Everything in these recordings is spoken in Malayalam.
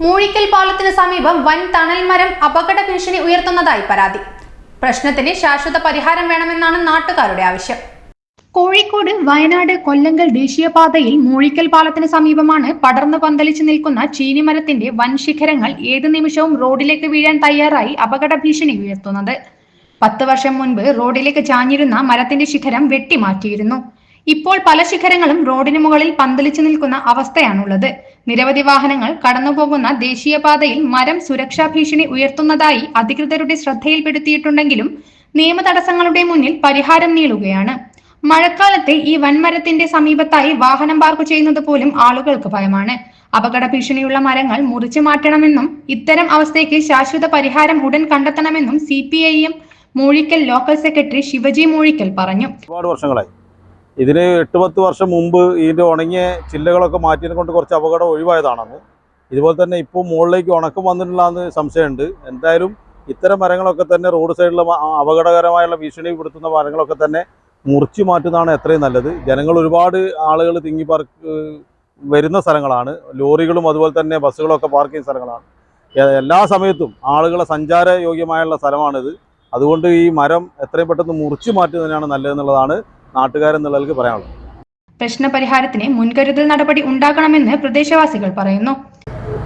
മൂഴിക്കൽ പാലത്തിന് സമീപം വൻ തണൽ മരം അപകട ഭീഷണി ഉയർത്തുന്നതായി പരാതി. പ്രശ്നത്തിന് ശാശ്വത പരിഹാരം വേണമെന്നാണ് നാട്ടുകാരുടെ ആവശ്യം. കോഴിക്കോട് വയനാട് കൊല്ലങ്കൽ ദേശീയപാതയിൽ മൂഴിക്കൽ പാലത്തിന് സമീപമാണ് പടർന്നു പന്തലിച്ചു നിൽക്കുന്ന ചീനിമരത്തിന്റെ വൻ ശിഖരങ്ങൾ ഏതു നിമിഷവും റോഡിലേക്ക് വീഴാൻ തയ്യാറായി അപകട ഭീഷണി ഉയർത്തുന്നത്. 10 വർഷം മുൻപ് റോഡിലേക്ക് ചാഞ്ഞിരുന്ന മരത്തിന്റെ ശിഖരം വെട്ടിമാറ്റിയിരുന്നു. ഇപ്പോൾ പല ശിഖരങ്ങളും റോഡിന് മുകളിൽ പന്തലിച്ചു നിൽക്കുന്ന അവസ്ഥയാണുള്ളത്. നിരവധി വാഹനങ്ങൾ കടന്നുപോകുന്ന ദേശീയപാതയിൽ മരം സുരക്ഷാ ഭീഷണി ഉയർത്തുന്നതായി അധികൃതരുടെ ശ്രദ്ധയിൽപ്പെടുത്തിയിട്ടുണ്ടെങ്കിലും നിയമ തടസ്സങ്ങളുടെ മുന്നിൽ പരിഹാരം നീളുകയാണ്. മഴക്കാലത്തെ ഈ വൻമരത്തിന്റെ സമീപത്തായി വാഹനം പാർക്ക് ചെയ്യുന്നത് പോലും ആളുകൾക്ക് ഭയമാണ്. അപകട ഭീഷണിയുള്ള മരങ്ങൾ മുറിച്ചു മാറ്റണമെന്നും ഇത്തരം അവസ്ഥയ്ക്ക് ശാശ്വത പരിഹാരം ഉടൻ കണ്ടെത്തണമെന്നും CPIM Moozhikkal local secretary Shivaji Moozhikkal പറഞ്ഞു. ഒരുപാട് വർഷങ്ങളായി ഇതിന് 8-10 വർഷം മുമ്പ് ഇതിൻ്റെ ഉണങ്ങിയ ചില്ലകളൊക്കെ മാറ്റിയത് കൊണ്ട് കുറച്ച് അപകടം ഒഴിവായതാണെന്ന്. ഇതുപോലെ തന്നെ ഇപ്പോൾ മുകളിലേക്ക് ഉണക്കം വന്നിട്ടില്ലാന്ന് സംശയമുണ്ട്. എന്തായാലും ഇത്തരം മരങ്ങളൊക്കെ തന്നെ റോഡ് സൈഡിലെ അപകടകരമായുള്ള ഭീഷണിപ്പെടുത്തുന്ന മരങ്ങളൊക്കെ തന്നെ മുറിച്ചു മാറ്റുന്നതാണ് എത്രയും നല്ലത്. ജനങ്ങൾ ഒരുപാട് ആളുകൾ തിങ്ങി പാർക്ക് വരുന്ന സ്ഥലങ്ങളാണ്. ലോറികളും അതുപോലെ തന്നെ ബസ്സുകളൊക്കെ പാർക്ക് ചെയ്യുന്ന സ്ഥലങ്ങളാണ്. എല്ലാ സമയത്തും ആളുകളെ സഞ്ചാര യോഗ്യമായുള്ള സ്ഥലമാണിത്. അതുകൊണ്ട് ഈ മരം എത്രയും പെട്ടെന്ന് മുറിച്ചു മാറ്റുന്നതിനാണ് നല്ലതെന്നുള്ളതാണ് നാട്ടുകാരെന്നുള്ളവർക്ക് പറയാനുള്ളത്. പ്രശ്നപരിഹാരത്തിന് മുൻകരുതൽ നടപടി ഉണ്ടാക്കണമെന്ന് പ്രദേശവാസികൾ പറയുന്നു.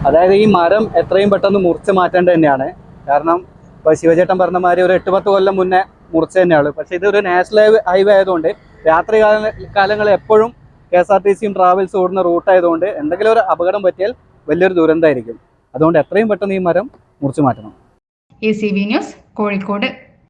അതായത് ഈ മരം എത്രയും പെട്ടെന്ന് മുറിച്ച് മാറ്റേണ്ടത് തന്നെയാണ്. കാരണം ഇപ്പോൾ ശിവചേട്ടൻ പറഞ്ഞ മാതിരി ഒരു 8-10 കൊല്ലം മുന്നേ മുറിച്ച് തന്നെയാണ്. പക്ഷേ ഇതൊരു നാഷണൽ ഹൈവേ ആയതുകൊണ്ട് രാത്രി കാലങ്ങളിൽ എപ്പോഴും KSRTCയും ട്രാവൽസ് ഓടുന്ന റൂട്ടായതുകൊണ്ട് എന്തെങ്കിലും ഒരു അപകടം പറ്റിയാൽ വലിയൊരു ദുരന്തമായിരിക്കും. അതുകൊണ്ട് എത്രയും പെട്ടെന്ന് ഈ മരം മുറിച്ച് മാറ്റണം. ACV news Kozhikode.